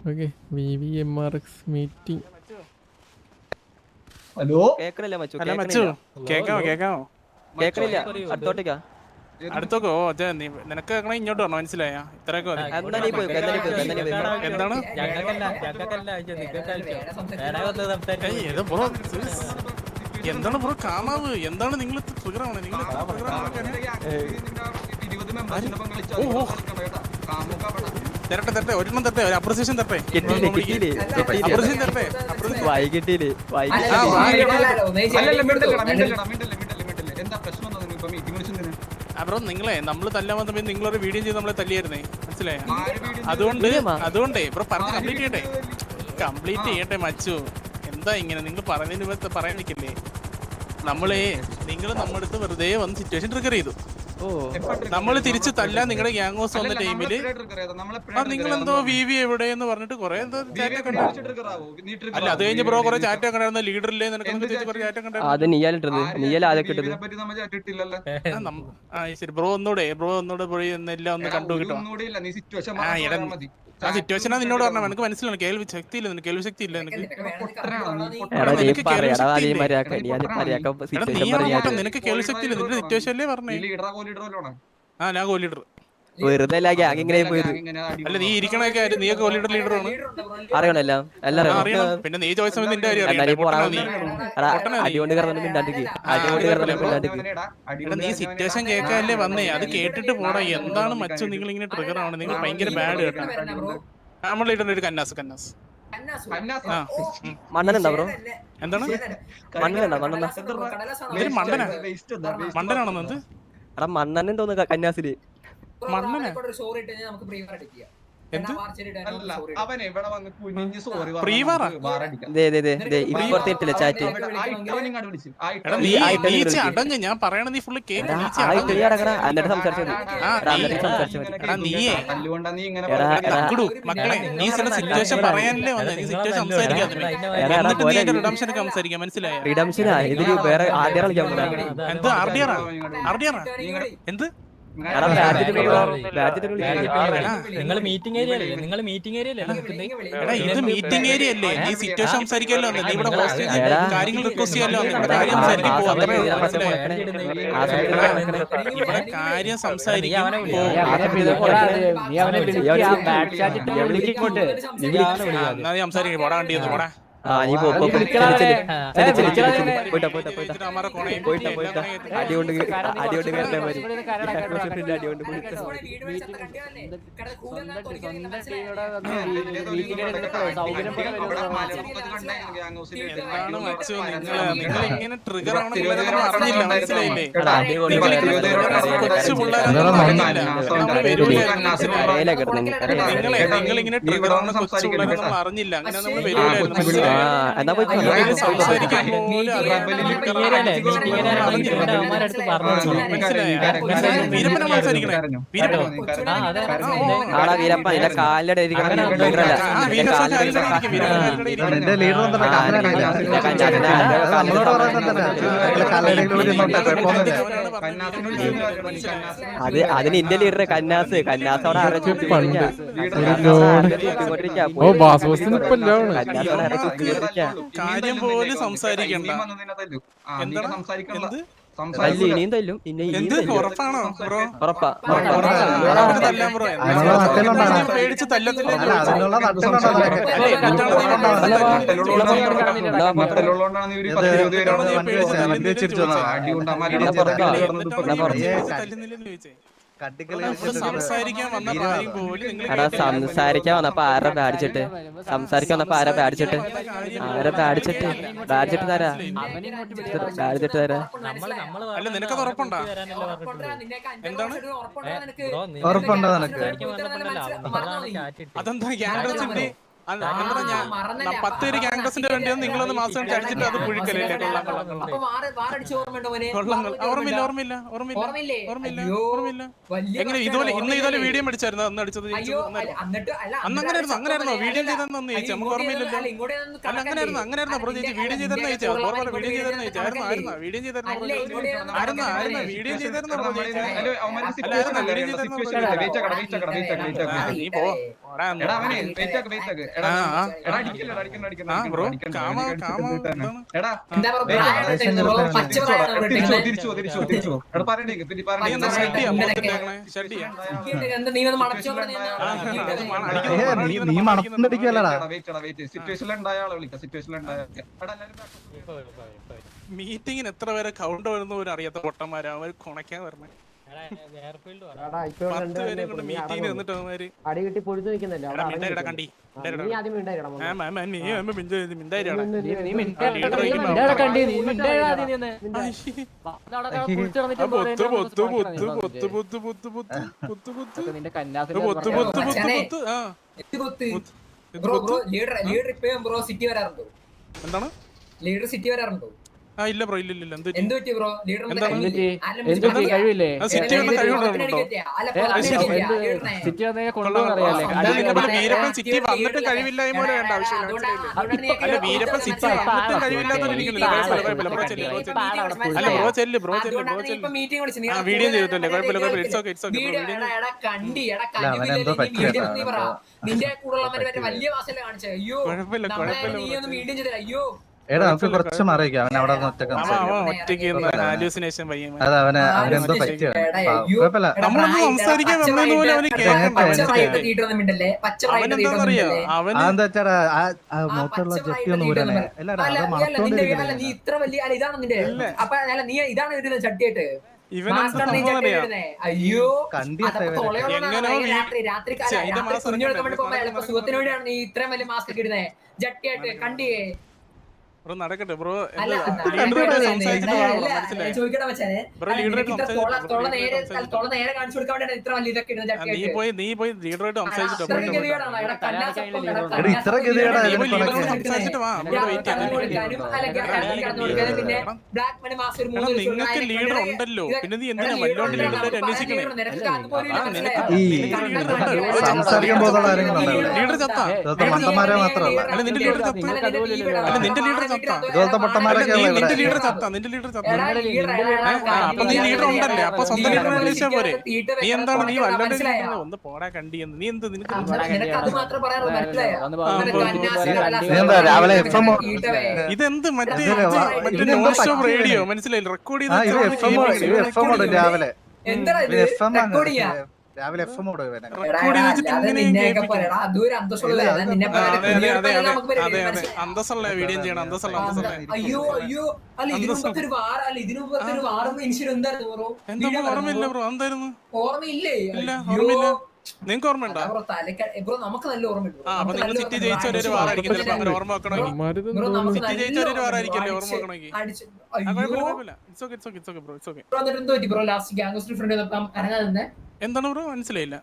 Okay VVMRX meeting. Hello കേക്കണില്ല മച്ചു. Hello മച്ചു, കേക്കാമോ? കേക്കാമോ? കേക്കണില്ല. അടുത്തോട്ടേക്കാ. അടുത്തോക്കോ? നിനക്ക് കേൾക്കണേ ഇങ്ങോട്ട് വരണോ? മനസ്സിലായ? ഇത്രയൊക്കെ മതി. എന്നാ നീ പോയി എന്താണ് ബ്രോ? എന്താണ് ബ്രോ കാണാവ്? എന്താണ് നിങ്ങൾ ട്രിഗർ ആവണേ? നിങ്ങൾ തരട്ടെ ഒരെണ്ണം തരട്ടെ, ഒരു അപ്രിസിയേഷൻ തരട്ടെ. അപ്രിസിയേഷൻ തരട്ടെ. വൈകിട്ടില്ലേ ബ്രോ നിങ്ങളെ നമ്മള് തല്ലാൻ വന്ന നിങ്ങളൊരു വീഡിയോ ചെയ്ത് നമ്മളെ തല്ലിയായിരുന്നേ, മനസ്സിലായ? അതുകൊണ്ടേ ബ്രോ പറഞ്ഞ് കംപ്ലീറ്റ് ചെയ്യട്ടെ മച്ചു. എന്താ ഇങ്ങനെ നിങ്ങൾ പറയുന്നതിന് മുമ്പ് പറയാൻ നിൽക്കില്ലേ? നിങ്ങൾ നമ്മുടെ അടുത്ത് വെറുതെ വന്ന് സിറ്റുവേഷൻ ട്രിഗർ ചെയ്തു. നമ്മള് തിരിച്ച് തല്ലാൻ നിങ്ങളുടെ ഗ്യാങ് ഹൗസ് വന്ന ടൈമില് നിങ്ങളെന്തോ VV എവിടെയെന്ന് പറഞ്ഞിട്ട് കുറെ എന്തോ ചാറ്റൊക്കെ അല്ല, അത് കഴിഞ്ഞ് ബ്രോ കുറെ ചാറ്റൊക്കെ ഉണ്ടായിരുന്ന ലീഡറില്ലേ അത് നീയാലിട്ടത് ശരി. ബ്രോ ഒന്നൂടെ പോയി എല്ലാം ഒന്ന് കണ്ടു കിട്ടോ? ആ സിറ്റുവേഷനാ നിന്നോട് പറഞ്ഞ എനിക്ക് മനസ്സിലാണ്. കേൾവി ശക്തി ഇല്ല, കേൾവി ശക്തി ഇല്ല നിനക്ക് കേൾവി ശക്തി ഇല്ല. നിന്റെ സിറ്റുവേഷൻ അല്ലേ പറഞ്ഞേ? ആ ഞാൻ കോ ലീഡർ. വെറുതെ ഇങ്ങനെ പോയത്. അല്ല നീ ഇരിക്കണൊക്കെ നീയൊക്കെ കോ ലീഡർ ലീഡറാണ് അറിയണല്ലോ എല്ലാരും അറിയണം. പിന്നെ നീ ചോദിച്ച നിന്റെ കാര്യം നീ സിറ്റുവേഷൻ കേൾക്കാനല്ലേ വന്നേ? അത് കേട്ടിട്ട് പോടാ. എന്താണ് മച്ചു നിങ്ങൾ ഇങ്ങനെ ട്രിഗർ ആണ്? നിങ്ങൾ ഭയങ്കര ബാഡ് കേട്ടോ. നമ്മൾ ലീഡറിന്റെ ഒരു കന്നാസ് മണ്ണനുണ്ടോ ബ്രോ? എന്താണ് മണ്ടനാണെന്നത്? എടാ മണ്ണനും തോന്നുന്നു കന്യാസില്. മണ്ണനാ ചാറ്റ് അടങ്ങ്. ഞാൻ പറയണ നീ ഫുള്ള് കേക്ക്. മക്കളെ നീ സിറ്റുവേഷൻ പറയാനല്ലേ വന്നേ? നീ സിറ്റുവേഷൻ സംസാരിക്കാതെ സംസാരിക്കാം, മനസ്സിലായോ? വേറെ ആദ്യം എന്ത് എന്ത് നിങ്ങൾ മീറ്റിംഗ് ഏരിയ അല്ലേ? ഇത് മീറ്റിംഗ് ഏരിയ അല്ലേ? നീ സിറ്റുവേഷൻ സംസാരിക്കാമല്ലോ. നീ ഇവിടെ കാര്യങ്ങൾ റിക്വസ്റ്റ് ചെയ്യാമല്ലോ. ഇവിടെ കാര്യം സംസാരിക്കും. സംസാരിക്കും. പോടാ വണ്ടി ഒന്ന് പോടാ. നിങ്ങളിങ്ങനെ ട്രിഗർ ആണെന്ന് അറിഞ്ഞില്ല, മനസ്സിലായില്ലേ? കൊച്ചു നിങ്ങളിങ്ങനെ ട്രിഗർ ആണെന്ന് കൊച്ചു പിള്ളേരെ നമ്മൾ അറിഞ്ഞില്ല. അങ്ങനെ നമ്മൾ വരൂലായിരുന്നു, മനസ്സിലായി? അതിന് ഇന്ത്യ ലീഡർ കന്നാസ് അവിടെ കാര്യം പോലും സംസാരിക്കണ്ട. ഇനിയും തല്ലും. ഉറപ്പാണോ ബ്രോ? ഉറപ്പാ. പേടിച്ച് തല്ലത്തില്ല. സംസാരിക്കാൻ വന്നപ്പോ ആരെ ബാഡിച്ചിട്ട് തരാ. അല്ല നിനക്കത് ഉറപ്പുണ്ടോ? എന്താണ് അതെന്താ ഗ്യാങ്സിന്റെ 10 ഗ്യാങ്സിന്റെ വേണ്ടിയാണ് നിങ്ങളൊന്ന് മാസം അടിച്ചിട്ട് അത് പുഴിക്കല്ലേ? ഓർമ്മയില്ല. എങ്ങനെ ഇതുപോലെ വീഡിയോ അടിച്ചായിരുന്നു? അന്ന് അടിച്ചത് അങ്ങനെയായിരുന്നോ? വീഡിയോ ചെയ്തെന്ന് ചോദിച്ചു. നമുക്ക് ഓർമ്മയില്ലല്ലോ. അല്ല അങ്ങനെയായിരുന്നോ ബ്രോ? ചേച്ചി വീഡിയോ ചെയ്തെന്ന് ചോദിച്ചാ? വീഡിയോ ചെയ്തെന്ന് ചോദിച്ചാ? വീഡിയോ ചെയ്തായിരുന്നോ? വീഡിയോ ചെയ്തായിരുന്നോ ബ്രോ? നീ പോ. നീ മണത്തിനടിക്കല്ലടാ. മീറ്റിങ്ങിന് എത്ര പേരെ കൗണ്ട് വരുന്ന ഒരു അറിയാത്ത പൊട്ടന്മാരാ അവര് കൊണക്കാൻ പറഞ്ഞ 10 പേരെ കൊണ്ട് മീറ്റിങ്ങിന് വന്നിട്ട് അവന്മാര് അടികിട്ടി പൊഴുതു നിൽക്കുന്നല്ലോ കണ്ടി എന്താണ് ലീഡർ സിറ്റി വരാറുണ്ടോ? ഇല്ല ബ്രോ ഇല്ല എന്ത് പറ്റി ബ്രോ? ലീഡർ കഴിവില്ലേ വീരപ്പൻ സിറ്റി വന്നിട്ട് കഴിവില്ലായ്മ വേണ്ട ആവശ്യമില്ല. അല്ല വീരപ്പൻ സിറ്റി വന്നിട്ട് കഴിവില്ലാത്തോണ്ടിരിക്കുന്നില്ല. അല്ല ബ്രോ ചെല്ല് വീഡിയോ ചെയ്തിട്ടല്ലേ കുഴപ്പമില്ല. ഇറ്റ്സ് ഓക്കെ നിന്റെ കൂടുതൽ വലിയ വാസല്ലേ കാണിച്ചേ. അയ്യോ അയ്യോ എടാ നമുക്ക് കുറച്ച് മറിയിക്കാം. അവൻ അവിടെ ഒറ്റക്ക് അത് അവനെന്തോ പറ്റിയ കുഴപ്പമില്ല. അതെന്താ വെച്ചാ മൊത്തമുള്ള ജെട്ടി ഒന്ന് ഊരാനേ. എല്ലാരും അത് മണത്തോണ്ടിരിക്കുന്നില്ല. നീ ഇത്ര വലിയ ഇതാണ് നിന്റെ അപ്പൊ നീ ഇതാണ് വരുന്നത് ചട്ടിയായിട്ട്. അയ്യോ രാത്രി കുഞ്ഞുങ്ങൾക്ക് വേണ്ടി പോകുമ്പോ സുഖത്തിന് വേണ്ടിയാണ് നീ ഇത്രയും വലിയ മാസ്ക് ഒക്കെ ഇടുന്നേ ജട്ടിയായിട്ട് കണ്ടിയേ. നടക്കട്ടെ ബ്രോ ചോദിക്കട്ടെ മച്ചാനെ നേരെ കാണിച്ചു കൊടുക്കാൻ വേണ്ടിയാണ് ഇത്ര വലിയ ഇതൊക്കെ ഇടുന്നത്. നീ പോയി ലീഡറായിട്ട് സംസാരിച്ചിട്ട് നിങ്ങൾക്ക് ലീഡർ ഉണ്ടല്ലോ പിന്നെ നീ എന്തിനാ വല്ലോണ്ട് ലീഡറായിട്ട് അന്വേഷിക്കണേ? ലീഡർ ചത്താ? അല്ല നിന്റെ ലീഡർ ചത്താ? അല്ല നിന്റെ ലീഡർ ചത്താ? നിന്റെ ലീഡർ ചത്താ? നിന്റെ ലീഡർ ചത്താ? അപ്പൊ നീ ലീഡർ ഉണ്ടല്ലേ? അപ്പൊ സ്വന്തം ലീഡർ അന്വേഷിച്ചാ പോരെ? നീ എന്താണ് നീ വല്ലോണ്ട് ഒന്ന് പോടാ കണ്ടിയെന്ന് നീ എന്ത് നിനക്ക് ഇതെന്ത് മറ്റേ നോൺ ഓഫ് റേഡിയോ മനസ്സിലായില്ല റെക്കോർഡ് ചെയ്ത് രാവിലെ എഫ് എം അന്തസ്സുള്ള വീഡിയോ ചെയ്യണം. അന്തസ്സുള്ള അയ്യോ അയ്യോ അല്ല ഇതിനു മുമ്പത്തെ ഒരു വാറും ഇൻഷുറൻസ് എന്തായിരുന്നു? എന്താ ഓർമ്മയില്ല ബ്രോ. എന്തായിരുന്നു? ഓർമ്മയില്ലേ? ഇല്ല ഓർമ്മയില്ല. നിങ്ങൾക്ക് ഓർമ്മയുണ്ടോ? നമുക്ക് നല്ല ഓർമ്മയുണ്ട്. അപ്പൊ നിങ്ങൾ സിറ്റി ജയിച്ച ഒരു വാറായിരിക്കും ചിലപ്പോ അങ്ങനെ ഓർമ്മ വെക്കണമെങ്കിൽ. സിറ്റി ജയിച്ച ഒരു വാറായിരിക്കല്ലേ ഓർമ്മ വെക്കണമെങ്കിൽ. എന്താണ് ബ്രോ മനസ്സിലായില്ല?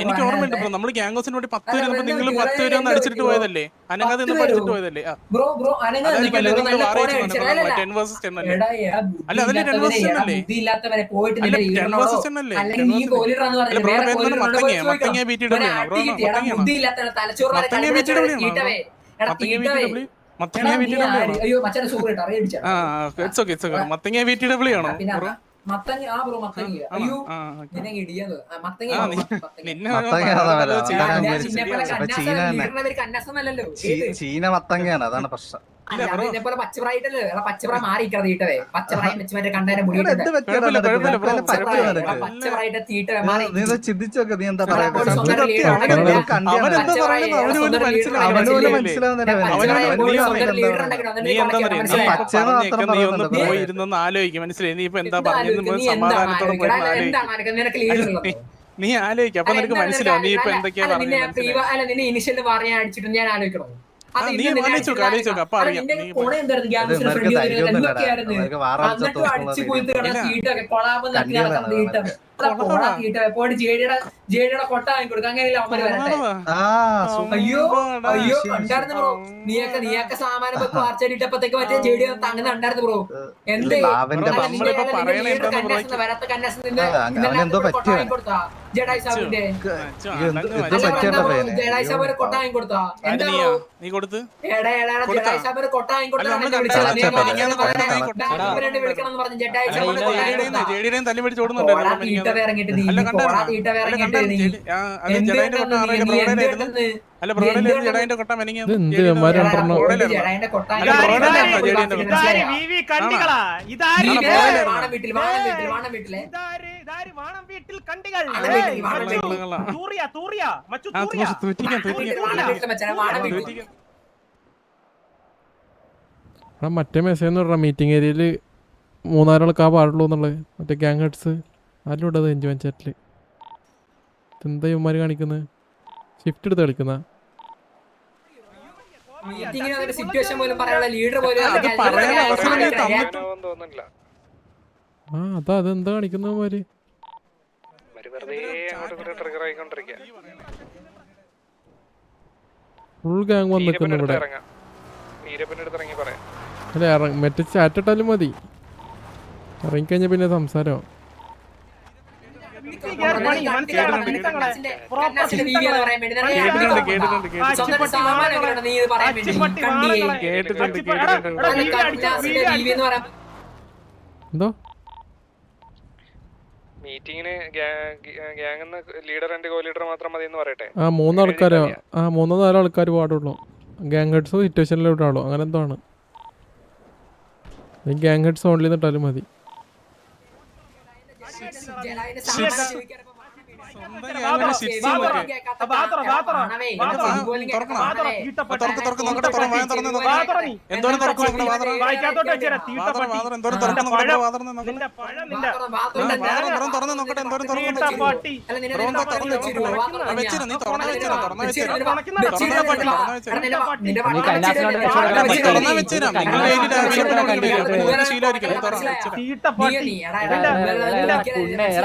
എനിക്ക് ഓർമ്മയുണ്ട് ബ്രോ. നമ്മള് ഗ്യാങ്സിന് വേണ്ടി 10 രൂപ നിങ്ങൾ 10 രൂപ ഒന്ന് അടിച്ചിട്ട് പോയതല്ലേ? അനങ്ങാതെ അടിച്ചിട്ട് പോയതല്ലേ? അല്ല അതില് 10 vs 10 അല്ലേ? അല്ല അതില് 10 vs 10 അല്ലേ? അല്ല 10 vs 10 അല്ലേ? അല്ല ബ്രോ പേര് മത്തങ്ങ BTW ആണോ ബ്രോ? മത്തങ്ങ BTW ആണോ ബ്രോ? ചീന മത്തങ്ങയാണ് അതാണ് പ്രശ്നം. പച്ചപ്രായിട്ടല്ലേ പച്ചപ്രായ മാറിക്കണത് തീട്ടവേ. പച്ചപ്രായം വെച്ച് മറ്റേ കണ്ടേനെ ചിന്തിച്ചോക്കെ നീ എന്താ പറയുന്നത്? ആലോചിക്കും മനസ്സിലായി. നീ ഇപ്പൊ എന്താ പറഞ്ഞത് സമാധാനത്തോടെ നീ ആലോചിക്കും. അപ്പൊ നിനക്ക് മനസ്സിലാവും നീ ഇപ്പൊ എന്തൊക്കെയാ പറഞ്ഞത്. ഇനിഷ്യൽ പറയാൻ അടിച്ചിട്ട് ഞാൻ ആലോചിക്കണം. നീ ആലോചിച്ചോക്കെ അപ്പൊ അറിയാം. അയ്യോ അയ്യോ ഉണ്ടായിരുന്നു ബ്രോ. നീയൊക്കെ സാമാനം വാർച്ചടിട്ടപ്പോഴത്തേക്ക് മറ്റേ ജെഡി അങ്ങനെ ഉണ്ടായിരുന്നു ബ്രോ. എന്തേ അവനെന്തോ പറ്റിയോ ജഡായി സാബിന്റെ മച്ചു, ഇത് അണ്ണന് ഇത് മച്ചു. പറ്റിയ ജഡായി സാബ് ഒരു കൊട്ട വാങ്ങി കൊടുത്താ എന്താ നീയാ? നീ കൊടുത്ത് ജഡായി സാബ് ഒരു കൊട്ട വാങ്ങി കൊടുത്താ നമ്മള് വിളിച്ചത് കണ്ടാ നീ മിനിഞ്ഞാന്ന് പറഞ്ഞ കൊട്ട വാങ്ങി വിളിക്കണം എന്ന് പറഞ്ഞ് ജഡായി സാബ് ഒരു കൊട്ട വാങ്ങി കൊടുത്താ. ജേഡിയുടെയും തല്ലി പിടിച്ച് പോടാ ഓടുന്നുണ്ടായിരുന്നു തീട്ട മിനിഞ്ഞാന്ന്. വേറങ്ങിട്ട് നീ അല്ല പോടാ കണ്ടായിരുന്നോ? തീട്ട അല്ല വേറങ്ങിട്ട് കണ്ടായിരുന്നു നീ ജേഡി- അത് ജഡായിന്റെ കൊട്ട ആരുടെ ബ്രോഡയിലായിരുന്നു. അല്ല ബ്രോഡയിലായിരുന്നു ജഡായിന്റെ കൊട്ട മെനിങ്ങ ഇത് എന്ത് ഇവന്മാര് രണ്ടെണ്ണം? ജഡായിന്റെ കൊട്ട അല്ല, ബ്രോഡയിലായിരുന്നോ ജേഡിയുടെ കൊട്ട? ഇതാര് വിവി കണ്ടികളാ? ഇതാര് നീ ആണോ, ഇത്? ബ്രോഡയിലായിരുന്നോ? വാണം വീട്ടിലെ ഇതാര് വാണം വീട്ടിൽ കണ്ടികൾ? വാണം ഏയ്, വീട്ടിൽ, വാണം മച്ചു, വീട്ടിൽ. തൂറിയ, മച്ചു ആ, തൂറിയ. തൂറ്റിക്കാം. വാണം വീട്ടിലെ മച്ചാനെ വാണം വീട്ടിൽ എടാ മറ്റേ മെസ്സേജ് എന്ന് പറഞ്ഞാൽ മീറ്റിംഗ് ഏരിയയിൽ 3-4 ആൾക്കാ പാടുള്ളൂ എന്നുള്ളത്. മറ്റേ ഗ്യാങ് ഹെഡ്സ് ആരും ഇടത് എൻജ് പഞ്ചായത്തില് എന്താ ഇവന്മാര് കാണിക്കുന്നത്? ഷിഫ്റ്റ് എടുത്ത് കളിക്കുന്ന മീറ്റിംഗിന് അതിന്റെ സിറ്റുവേഷൻ പോലും പറയാനുള്ള ലീഡർ പോലും അത് പറയാൻ അവസരം നീ ആ അതാ അതെന്താ കാണിക്കുന്നവന്മാര്? ഫുൾ ഗ്യാങ് വന്ന് നിൽക്കുന്നു ഇവിടെ. അല്ല മറ്റേ ചാറ്റ് ഇട്ടാലും മതി. ഇറങ്ങിക്കഴിഞ്ഞാൽ പിന്നെ സംസാരം. എന്തോ മീറ്റിംഗിന് ലീഡർ ആൻഡ് കോ ലീഡർ മാത്രം മതി എന്ന് പറയട്ടെ. ആ 3 ആൾക്കാരോ 3-4 ആൾക്കാർ പാടുള്ളൂ. ഗ്യാങ് ഹെഡ്സോ സിറ്റുവേഷനിലോട്ട് ആളോ അങ്ങനെ എന്തോ ആണ്. ഗ്യാങ് ഹെഡ്സ് ഓൺലി ഇട്ടാലും മതി.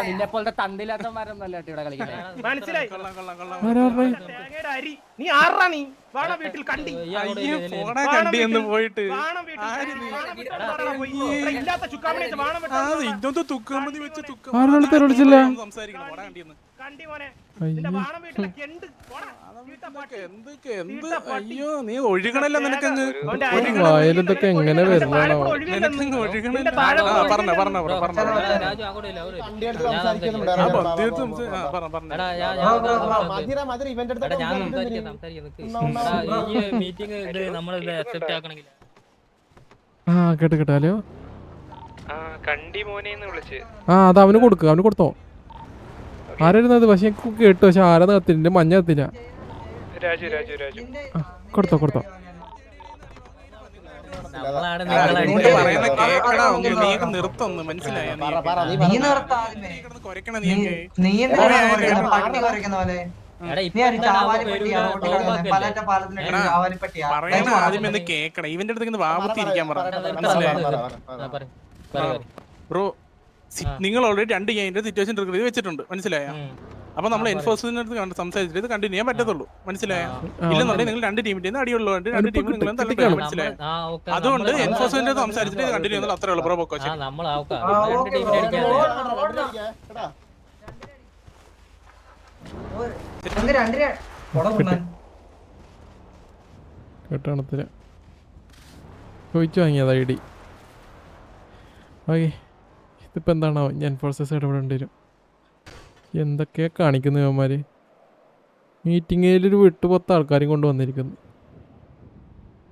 നിന്നെ പോലത്തെ തണ്ടില്ലാത്തമാരൊന്നല്ല ഇവിടെ കളിക്കുന്നത്. മനസ്സിലായി? ആരാ തേങ്ങയുടെ അരി. നീ ആറാ നീ? വാണ വീട്ടിൽ കണ്ടി. കണ്ടി എന്ന് പോയിട്ട് വാണം വീട്ടിൽ ഇല്ലാത്ത ചുക്കാമണി വെച്ച് വാണം വീട്ടിൽ ഇതൊന്നും തുക്കാമതി വെച്ച് ആരോട് തെരളിച്ചില്ല? സംസാരിക്കണം പോടാ കണ്ടിന്ന്. കണ്ടി മോനെ. നിന്റെ വാണം വീട്ടിലെ കെണ്ട്. പോടാ. എന്തൊക്കെ എന്ത് അയ്യോ നീ ഒഴുകണല്ലോ നിനക്കങ്ങ് വായിലിതൊക്കെ എങ്ങനെ വരുന്നതാണോ? നിനക്കങ്ങ് ഒഴുകണല്ലോ. പറഞ്ഞോ രാജു അങ്ങോട്ട് ഇല്ല അവര് ഈ മീറ്റിംഗ് ഇത് നമ്മൾ അക്സെപ്റ്റ് ആക്കണമെങ്കിൽ ആ കേട്ടോ ഹലോ കണ്ടി മോനെ വിളിച്ച് അത് അവന് കൊടുക്കുക. അവന് കൊടുത്തോ? ആരായിരുന്നത്? പക്ഷെ എനിക്ക് കേട്ടു. പക്ഷെ ആരാ കത്തില്ല, മഞ്ഞ കത്തില്ല. രാജു രാജു രാജു കൊടുത്തോ നമ്മളാണ് പറയുന്ന കേക്കടാ ഒന്ന്. നീയൊക്കെ നിർത്തൊന്ന് മനസ്സിലായോ? കൊരക്കണ പറയണ ആദ്യം എന്ത് കേക്കണം. ഇവന്റെ അടുത്ത് വാപത്തിരിക്കാൻ പറഞ്ഞു. ബ്രോ നിങ്ങൾ ഓൾറെഡി 2 ഗെയിമിന്റെ സിറ്റുവേഷൻ ട്രിഗർ വെച്ചിട്ടുണ്ട്, മനസ്സിലായോ? അപ്പൊ നമ്മൾ എൻഫോഴ്സ്മെന്റിന്റെ അടുത്ത് സംസാരിച്ചിട്ട് ഇത് കണ്ടിന്യൂ ചെയ്യാൻ പറ്റത്തുള്ളൂ, മനസ്സിലായോ? ഇല്ലെന്നുണ്ടെങ്കിൽ നിങ്ങൾ 2 ടീമിന്റെ അടിയുള്ളൂ, 2 ടീമിൽ നിങ്ങൾ തള്ളിക്കളയും, മനസ്സിലായോ? അതുകൊണ്ട് എൻഫോഴ്സ്മെന്റ് സംസാരിച്ചിട്ട് ഇത് കണ്ടിന്യൂ ചെയ്യുന്നത് അത്രേ ഉള്ളൂ. ബ്രോ ബോക്കോ കേട്ടാണത്തില്ല ചോദിച്ചു വാങ്ങിയത് ഐ ഡി. ഓക്കെ ഇതിപ്പോൾ എന്താണോ ഞാൻ ഫോഴ്സസ് ഇടപെടേണ്ടി വരും. എന്തൊക്കെയാണ് കാണിക്കുന്നത് ഇവന്മാർ? മീറ്റിംഗിലൊരു 8-10 ആൾക്കാരും കൊണ്ട് വന്നിരിക്കുന്നു.